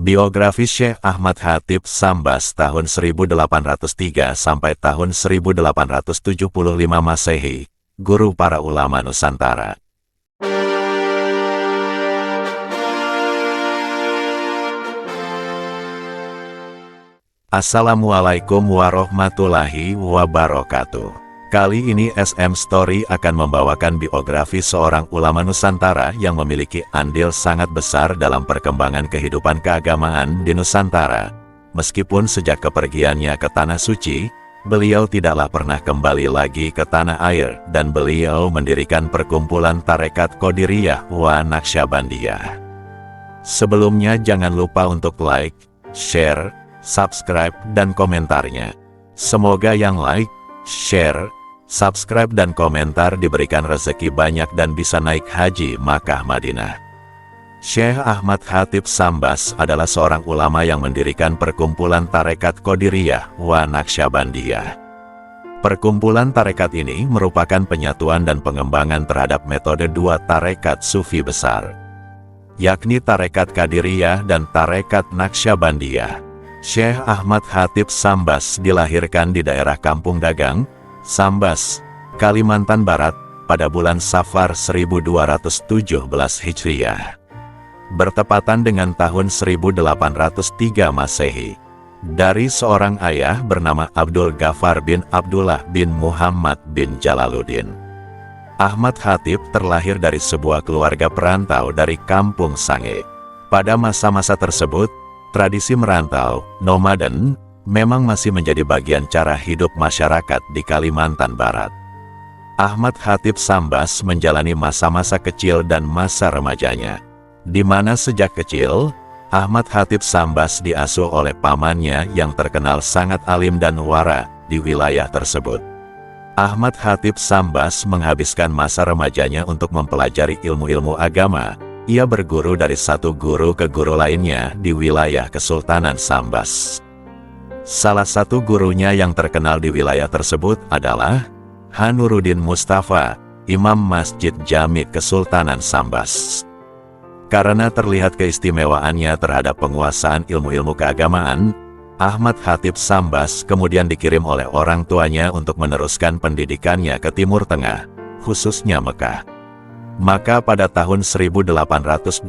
Biografi Syekh Ahmad Khatib Sambas tahun 1803 sampai tahun 1875 Masehi, guru para ulama Nusantara. Assalamualaikum warahmatullahi wabarakatuh. Kali ini SM Story akan membawakan biografi seorang ulama Nusantara yang memiliki andil sangat besar dalam perkembangan kehidupan keagamaan di Nusantara. Meskipun sejak kepergiannya ke Tanah Suci, beliau tidaklah pernah kembali lagi ke tanah air dan beliau mendirikan perkumpulan Tarekat Qadiriyah wa Naqsyabandiyah. Sebelumnya jangan lupa untuk like, share, subscribe, dan komentarnya. Semoga yang like, share, subscribe, dan komentar diberikan rezeki banyak dan bisa naik haji Makkah Madinah. Syekh Ahmad Khatib Sambas adalah seorang ulama yang mendirikan perkumpulan Tarekat Qadiriyah wa Naqsyabandiyah. Perkumpulan tarekat ini merupakan penyatuan dan pengembangan terhadap metode dua tarekat sufi besar, yakni Tarekat Qadiriyah dan Tarekat Naqsyabandiyah. Syekh Ahmad Khatib Sambas dilahirkan di daerah Kampung Dagang, Sambas, Kalimantan Barat, pada bulan Safar 1217 Hijriah. Bertepatan dengan tahun 1803 Masehi. Dari seorang ayah bernama Abdul Ghaffar bin Abdullah bin Muhammad bin Jalaluddin. Ahmad Khatib terlahir dari sebuah keluarga perantau dari Kampung Sange. Pada masa-masa tersebut, tradisi merantau, nomaden, memang masih menjadi bagian cara hidup masyarakat di Kalimantan Barat. Ahmad Khatib Sambas menjalani masa-masa kecil dan masa remajanya, di mana sejak kecil, Ahmad Khatib Sambas diasuh oleh pamannya yang terkenal sangat alim dan wara di wilayah tersebut. Ahmad Khatib Sambas menghabiskan masa remajanya untuk mempelajari ilmu-ilmu agama. Ia berguru dari satu guru ke guru lainnya di wilayah Kesultanan Sambas. Salah satu gurunya yang terkenal di wilayah tersebut adalah Hanuruddin Mustafa, Imam Masjid Jami Kesultanan Sambas. Karena terlihat keistimewaannya terhadap penguasaan ilmu-ilmu keagamaan, Ahmad Khatib Sambas kemudian dikirim oleh orang tuanya untuk meneruskan pendidikannya ke Timur Tengah, khususnya Mekah. Maka pada tahun 1820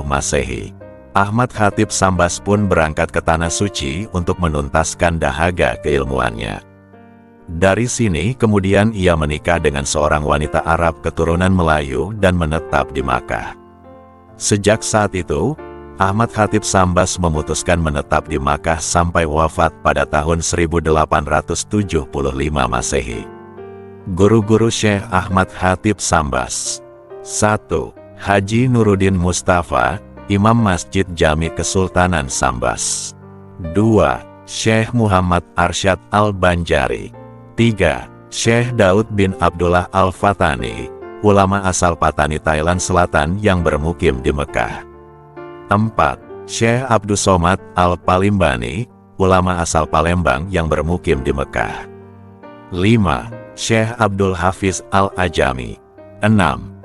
Masehi, Ahmad Khatib Sambas pun berangkat ke Tanah Suci untuk menuntaskan dahaga keilmuannya. Dari sini kemudian ia menikah dengan seorang wanita Arab keturunan Melayu dan menetap di Makkah. Sejak saat itu, Ahmad Khatib Sambas memutuskan menetap di Makkah sampai wafat pada tahun 1875 Masehi. Guru-guru Syekh Ahmad Khatib Sambas: 1. Haji Nuruddin Mustafa, Imam Masjid Jami Kesultanan Sambas. 2. Syekh Muhammad Arsyad Al-Banjari. 3. Syekh Daud bin Abdullah Al-Fatani, ulama asal Patani Thailand Selatan yang bermukim di Mekah. 4. Syekh Abdus Somad Al-Palimbani, ulama asal Palembang yang bermukim di Mekah. 5. Syekh Abdul Hafiz Al-Ajami. 6.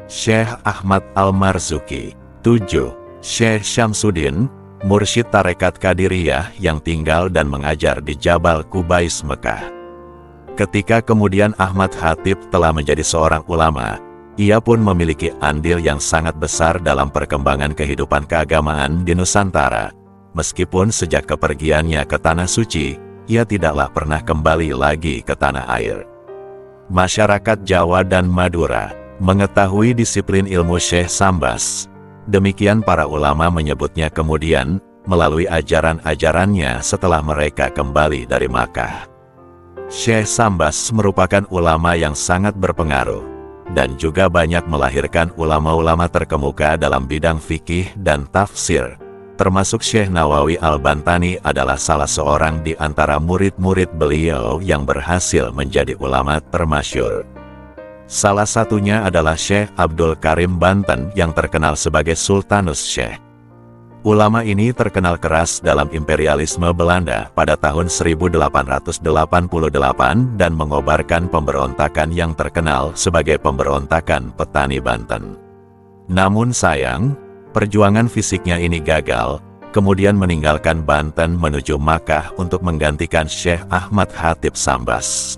Syekh Ahmad Al-Marzuki. 7. Syekh Syamsuddin, mursyid Tarekat Qadiriyah yang tinggal dan mengajar di Jabal Kubais, Mekah. Ketika kemudian Ahmad Khatib telah menjadi seorang ulama, ia pun memiliki andil yang sangat besar dalam perkembangan kehidupan keagamaan di Nusantara. Meskipun sejak kepergiannya ke Tanah Suci, ia tidaklah pernah kembali lagi ke tanah air. Masyarakat Jawa dan Madura mengetahui disiplin ilmu Syekh Sambas. Demikian para ulama menyebutnya kemudian, melalui ajaran-ajarannya setelah mereka kembali dari Makkah. Syekh Sambas merupakan ulama yang sangat berpengaruh, dan juga banyak melahirkan ulama-ulama terkemuka dalam bidang fikih dan tafsir, termasuk Syekh Nawawi Al-Bantani adalah salah seorang di antara murid-murid beliau yang berhasil menjadi ulama termasyhur. Salah satunya adalah Syekh Abdul Karim Banten yang terkenal sebagai Sultanus Syekh. Ulama ini terkenal keras dalam imperialisme Belanda pada tahun 1888 dan mengobarkan pemberontakan yang terkenal sebagai pemberontakan petani Banten. Namun sayang, perjuangan fisiknya ini gagal, kemudian meninggalkan Banten menuju Makkah untuk menggantikan Syekh Ahmad Khatib Sambas.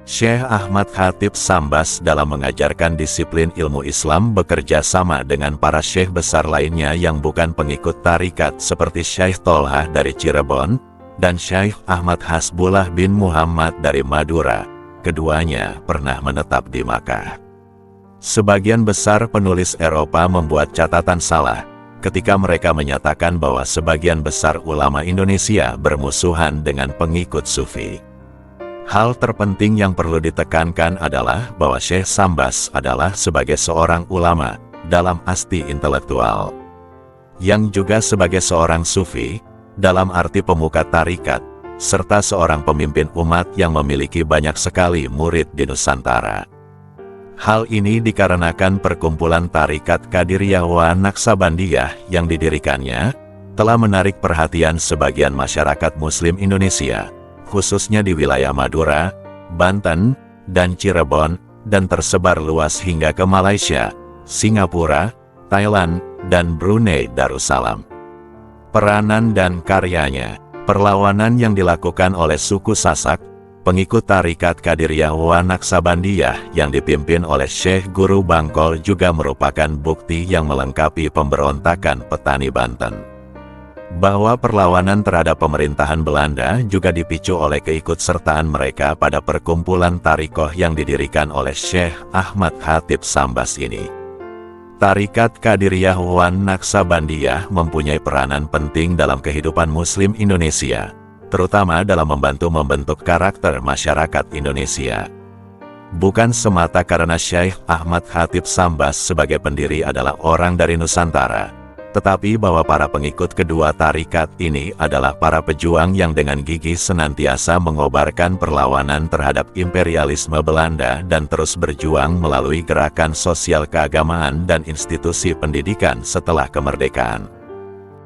Syekh Ahmad Khatib Sambas dalam mengajarkan disiplin ilmu Islam bekerja sama dengan para syekh besar lainnya yang bukan pengikut tarikat seperti Syekh Tolhah dari Cirebon dan Syekh Ahmad Hasbullah bin Muhammad dari Madura. Keduanya pernah menetap di Makkah. Sebagian besar penulis Eropa membuat catatan salah ketika mereka menyatakan bahwa sebagian besar ulama Indonesia bermusuhan dengan pengikut Sufi. Hal terpenting yang perlu ditekankan adalah bahwa Syekh Sambas adalah sebagai seorang ulama dalam asti intelektual, yang juga sebagai seorang Sufi dalam arti pemuka tarikat, serta seorang pemimpin umat yang memiliki banyak sekali murid di Nusantara. Hal ini dikarenakan perkumpulan tarikat Qadiriyah wa Naksabandiyah yang didirikannya telah menarik perhatian sebagian masyarakat Muslim Indonesia, khususnya di wilayah Madura, Banten, dan Cirebon, dan tersebar luas hingga ke Malaysia, Singapura, Thailand, dan Brunei Darussalam. Peranan dan karyanya, perlawanan yang dilakukan oleh suku Sasak, pengikut tarikat Qadiriyah wa Naksabandiyah yang dipimpin oleh Syekh Guru Bangkol juga merupakan bukti yang melengkapi pemberontakan petani Banten. Bahwa perlawanan terhadap pemerintahan Belanda juga dipicu oleh keikutsertaan mereka pada perkumpulan tarikoh yang didirikan oleh Syekh Ahmad Khatib Sambas ini. Tarikat Qadiriyah wa Naksabandiyah mempunyai peranan penting dalam kehidupan Muslim Indonesia, terutama dalam membantu membentuk karakter masyarakat Indonesia. Bukan semata karena Syekh Ahmad Khatib Sambas sebagai pendiri adalah orang dari Nusantara, tetapi bahwa para pengikut kedua tarikat ini adalah para pejuang yang dengan gigih senantiasa mengobarkan perlawanan terhadap imperialisme Belanda dan terus berjuang melalui gerakan sosial keagamaan dan institusi pendidikan setelah kemerdekaan.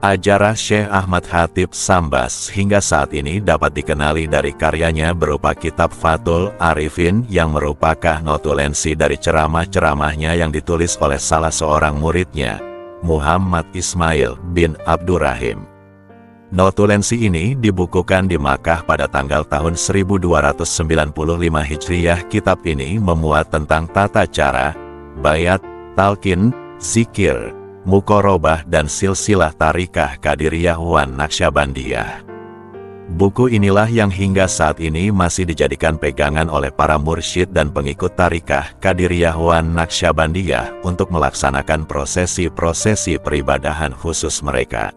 Ajarah Syekh Ahmad Khatib Sambas hingga saat ini dapat dikenali dari karyanya berupa kitab Fathul Arifin yang merupakan notulensi dari ceramah-ceramahnya yang ditulis oleh salah seorang muridnya, Muhammad Ismail bin Abdurrahim. Notulensi ini dibukukan di Makkah pada tanggal tahun 1295 Hijriah. Kitab ini memuat tentang tata cara, bayat, talqin, zikir, mukorobah dan silsilah tarikah Qadiriyah wa Naksabandiyah. Buku inilah yang hingga saat ini masih dijadikan pegangan oleh para mursyid dan pengikut tarikah Qadiriyah wa Naksabandiyah untuk melaksanakan prosesi-prosesi peribadahan khusus mereka.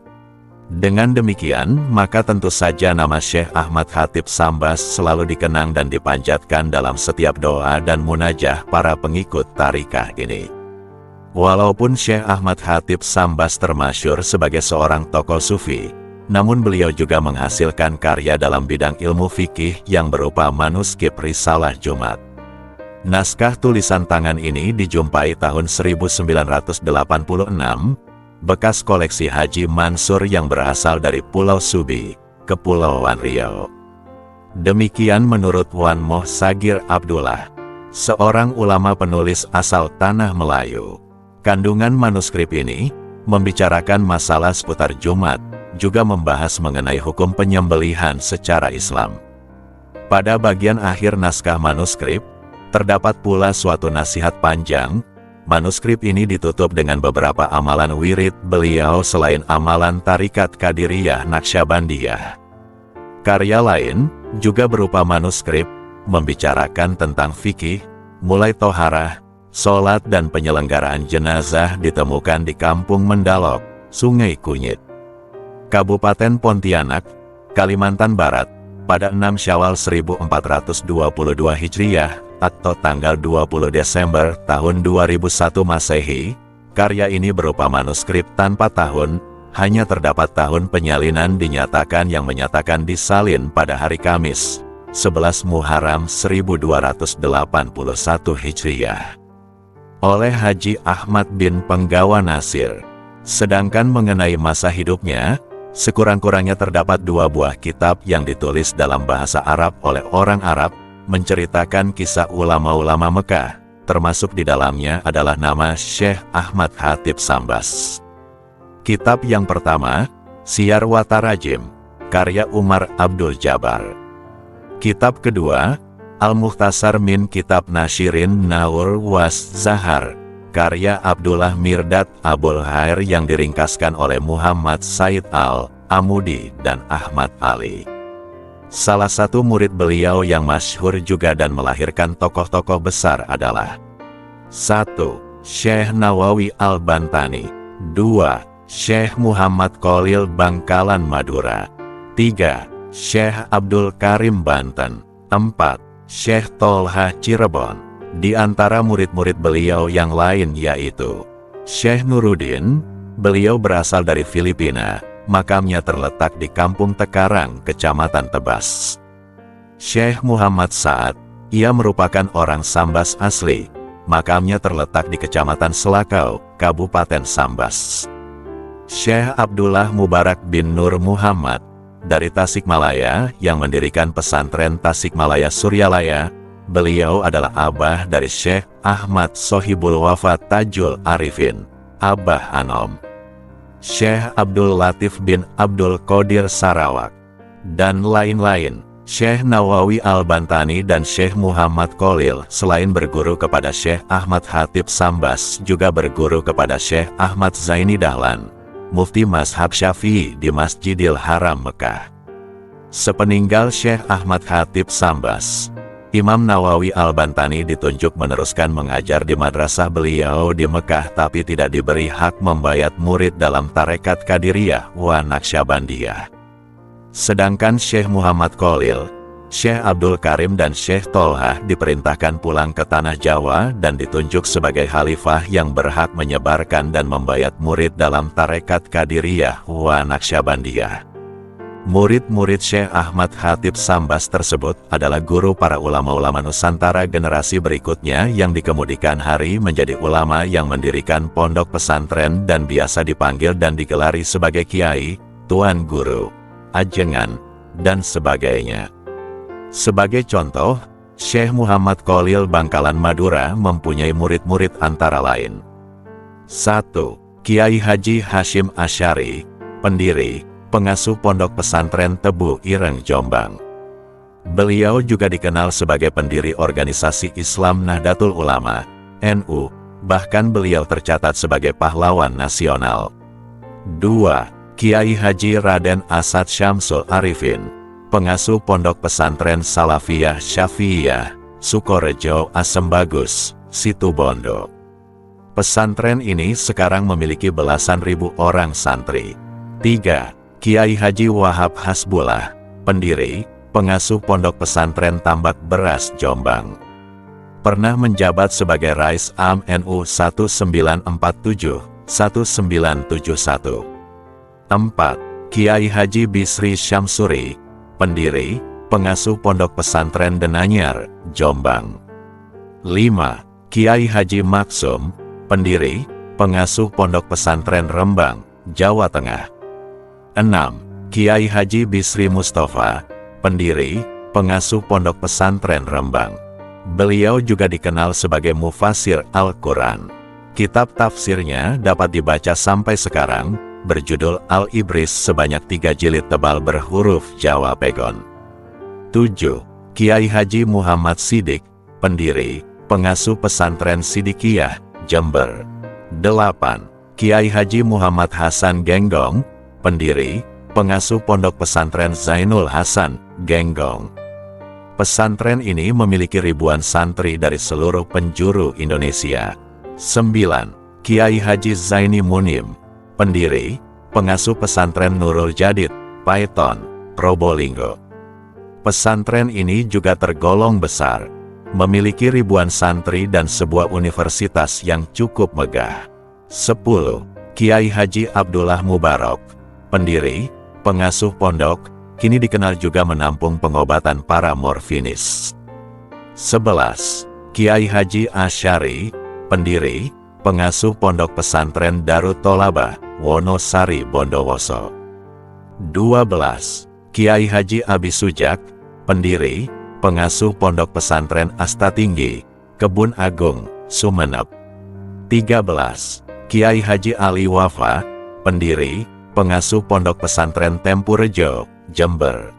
Dengan demikian, maka tentu saja nama Syekh Ahmad Khatib Sambas selalu dikenang dan dipanjatkan dalam setiap doa dan munajah para pengikut tarikah ini. Walaupun Syekh Ahmad Khatib Sambas termasyhur sebagai seorang tokoh sufi, namun beliau juga menghasilkan karya dalam bidang ilmu fikih yang berupa manuskrip Risalah Jumat. Naskah tulisan tangan ini dijumpai tahun 1986, bekas koleksi Haji Mansur yang berasal dari Pulau Subi, Kepulauan Riau. Demikian menurut Wan Moh Sagir Abdullah, seorang ulama penulis asal Tanah Melayu. Kandungan manuskrip ini membicarakan masalah seputar Jumat, juga membahas mengenai hukum penyembelihan secara Islam. Pada bagian akhir naskah manuskrip, terdapat pula suatu nasihat panjang. Manuskrip ini ditutup dengan beberapa amalan wirid beliau selain amalan tarikat Qadiriyah Naksabandiyah. Karya lain juga berupa manuskrip, membicarakan tentang fikih, mulai toharah, sholat dan penyelenggaraan jenazah ditemukan di Kampung Mendalok, Sungai Kunyit, Kabupaten Pontianak, Kalimantan Barat, pada 6 Syawal 1422 Hijriah, atau tanggal 20 Desember tahun 2001 Masehi. Karya ini berupa manuskrip tanpa tahun, hanya terdapat tahun penyalinan dinyatakan yang menyatakan disalin pada hari Kamis, 11 Muharram 1281 Hijriah, oleh Haji Ahmad bin Penggawa Nasir. Sedangkan mengenai masa hidupnya, sekurang-kurangnya terdapat 2 buah kitab yang ditulis dalam bahasa Arab oleh orang Arab, menceritakan kisah ulama-ulama Mekah, termasuk di dalamnya adalah nama Syekh Ahmad Khatib Sambas. Kitab yang pertama, Syiar wa Tarajim, karya Umar Abdul Jabbar. Kitab kedua, Al-Mukhtasar min Kitab Nashirin Naur was Zahar, karya Abdullah Mirdad Abul Khair yang diringkaskan oleh Muhammad Said Al-Amudi dan Ahmad Ali. Salah satu murid beliau yang masyhur juga dan melahirkan tokoh-tokoh besar adalah 1. Syekh Nawawi Al-Bantani, 2. Syekh Muhammad Khalil Bangkalan Madura, 3. Syekh Abdul Karim Banten, 4. Syekh Tolha Cirebon. Di antara murid-murid beliau yang lain yaitu Syekh Nuruddin, beliau berasal dari Filipina, makamnya terletak di Kampung Tekarang, Kecamatan Tebas. Syekh Muhammad Sa'ad, ia merupakan orang Sambas asli, makamnya terletak di Kecamatan Selakau, Kabupaten Sambas. Syekh Abdullah Mubarak bin Nur Muhammad, dari Tasikmalaya yang mendirikan pesantren Tasikmalaya Suryalaya. Beliau adalah abah dari Syekh Ahmad Sohibul Wafat Tajul Arifin, Abah Anom. Syekh Abdul Latif bin Abdul Qadir Sarawak, dan lain-lain. Syekh Nawawi Al-Bantani dan Syekh Muhammad Khalil selain berguru kepada Syekh Ahmad Khatib Sambas juga berguru kepada Syekh Ahmad Zaini Dahlan, Mufti Mazhab Syafi'i di Masjidil Haram Mekah. Sepeninggal Syekh Ahmad Khatib Sambas, Imam Nawawi Al-Bantani ditunjuk meneruskan mengajar di madrasah beliau di Mekah tapi tidak diberi hak membayat murid dalam tarekat Qadiriyah wa Naqsyabandiyah. Sedangkan Syekh Muhammad Khalil, Syekh Abdul Karim dan Syekh Tolha diperintahkan pulang ke tanah Jawa dan ditunjuk sebagai khalifah yang berhak menyebarkan dan membayat murid dalam tarekat Qadiriyah wa Naqsyabandiyah. Murid-murid Syekh Ahmad Khatib Sambas tersebut adalah guru para ulama-ulama Nusantara generasi berikutnya yang dikemudikan hari menjadi ulama yang mendirikan pondok pesantren dan biasa dipanggil dan digelari sebagai kiai, tuan guru, ajengan, dan sebagainya. Sebagai contoh, Syekh Muhammad Khalil Bangkalan Madura mempunyai murid-murid antara lain 1. Kiai Haji Hashim Asy'ari, pendiri, pengasuh Pondok Pesantren Tebu Ireng Jombang. Beliau juga dikenal sebagai pendiri organisasi Islam Nahdlatul Ulama, NU, bahkan beliau tercatat sebagai pahlawan nasional. 2. Kiai Haji Raden Asad Syamsul Arifin, pengasuh Pondok Pesantren Salafiyah Syafi'iyah, Sukorejo Asem Bagus, Situbondo. Pesantren ini sekarang memiliki belasan ribu orang santri. 3. Kiai Haji Wahab Hasbullah, pendiri, pengasuh Pondok Pesantren Tambak Beras Jombang. Pernah menjabat sebagai Rais Am NU 1947-1971. 4. Kiai Haji Bisri Syamsuri, pendiri, pengasuh Pondok Pesantren Denanyar, Jombang. 5. Kiai Haji Maksum, pendiri, pengasuh Pondok Pesantren Rembang, Jawa Tengah. 6. Kiai Haji Bisri Mustafa, pendiri, pengasuh Pondok Pesantren Rembang. Beliau juga dikenal sebagai Mufasir Al-Quran. Kitab tafsirnya dapat dibaca sampai sekarang, berjudul Al-Ibris sebanyak 3 jilid tebal berhuruf Jawa Pegon. 7. Kiai Haji Muhammad Sidik, pendiri, pengasuh Pesantren Sidikiyah, Jember. 8. Kiai Haji Muhammad Hasan Genggong, pendiri, pengasuh Pondok Pesantren Zainul Hasan, Genggong. Pesantren ini memiliki ribuan santri dari seluruh penjuru Indonesia. 9. Kiai Haji Zaini Munim, pendiri, pengasuh Pesantren Nurul Jadid, Paiton, Probolinggo. Pesantren ini juga tergolong besar, memiliki ribuan santri dan sebuah universitas yang cukup megah. 10. Kiai Haji Abdullah Mubarak, pendiri, pengasuh pondok, kini dikenal juga menampung pengobatan para morfinis. 11. Kiai Haji Asy'ari, pendiri, pengasuh Pondok Pesantren Darut Tolabah, Wonosari Bondowoso. 12. Kiai Haji Abi Sujak, pendiri, pengasuh Pondok Pesantren Astatinggi, Kebun Agung, Sumeneb. 13. Kiai Haji Ali Wafa, pendiri, pengasuh Pondok Pesantren Tempurejo, Jember.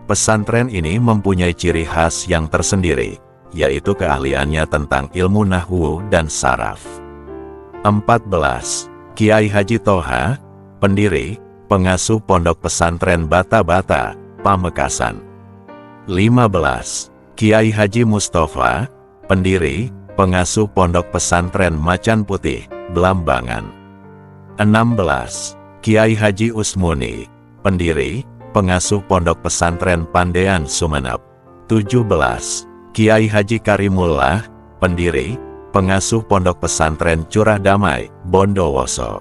Pesantren ini mempunyai ciri khas yang tersendiri, yaitu keahliannya tentang ilmu nahwu dan saraf. 14. Kiai Haji Toha, pendiri, pengasuh Pondok Pesantren Bata-Bata, Pamekasan. 15. Kiai Haji Mustafa, pendiri, pengasuh Pondok Pesantren Macan Putih, Belambangan. 16. Kiai Haji Usmuni, pendiri, pengasuh Pondok Pesantren Pandean Sumeneb. 17. Kiai Haji Karimullah, pendiri, pengasuh Pondok Pesantren Curah Damai, Bondowoso.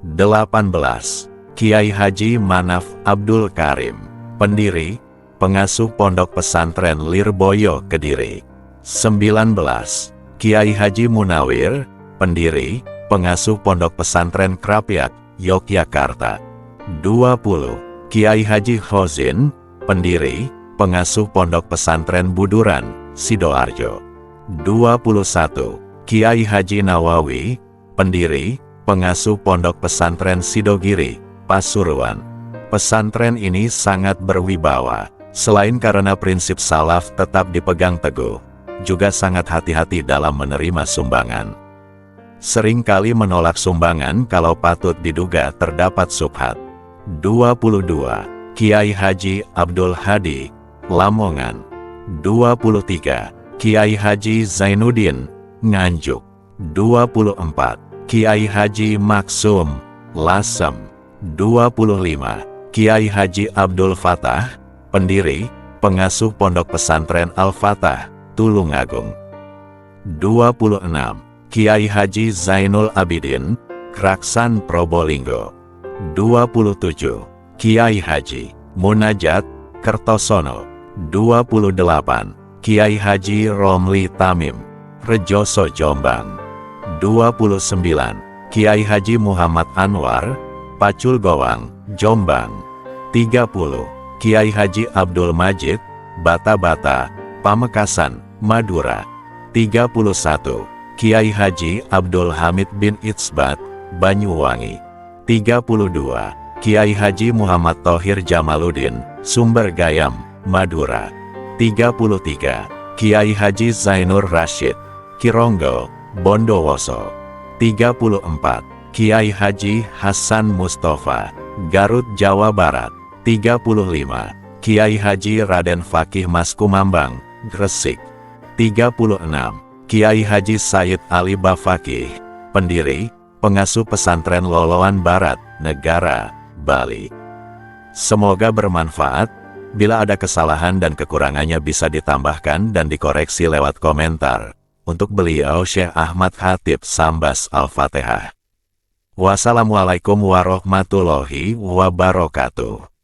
18. Kiai Haji Manaf Abdul Karim, pendiri, pengasuh Pondok Pesantren Lirboyo, Kediri. 19. Kiai Haji Munawir, pendiri, pengasuh Pondok Pesantren Krapyak, Yogyakarta. 20. Kiai Haji Khozin, pendiri, pengasuh Pondok Pesantren Buduran, Sidoarjo. 21. Kiai Haji Nawawi, pendiri, pengasuh Pondok Pesantren Sidogiri, Pasuruan. Pesantren ini sangat berwibawa, selain karena prinsip salaf tetap dipegang teguh, juga sangat hati-hati dalam menerima sumbangan. Seringkali menolak sumbangan kalau patut diduga terdapat subhat. 22. Kiai Haji Abdul Hadi, Lamongan. 23. Kiai Haji Zainuddin, Nganjuk. 24. Kiai Haji Maksum, Lasem. 25. Kiai Haji Abdul Fatah, pendiri, pengasuh Pondok Pesantren Al-Fatah, Tulungagung. 26. Kiai Haji Zainul Abidin, Kraksan Probolinggo. 27. Kiai Haji Munajat, Kertosono. 28. Kiai Haji Romli Tamim, Rejoso Jombang. 29. Kiai Haji Muhammad Anwar, Pacul Gowang, Jombang. 30. Kiai Haji Abdul Majid, Bata-Bata, Pamekasan, Madura. 31. Kiai Haji Abdul Hamid bin Itsbat, Banyuwangi. 32. Kiai Haji Muhammad Thohir Jamaluddin, Sumber Gayam, Madura. 33. Kiai Haji Zainur Rashid, Kironggo, Bondowoso. 34. Kiai Haji Hasan Mustafa, Garut, Jawa Barat. 35. Kiai Haji Raden Fakih Mas Kumambang, Gresik. 36. Kiai Haji Said Ali Bafakih, pendiri, pengasuh Pesantren Loloan Barat, Negara, Bali. Semoga bermanfaat. Bila ada kesalahan dan kekurangannya bisa ditambahkan dan dikoreksi lewat komentar. Untuk beliau Syekh Ahmad Khatib Sambas Al-Fatihah. Wassalamualaikum warahmatullahi wabarakatuh.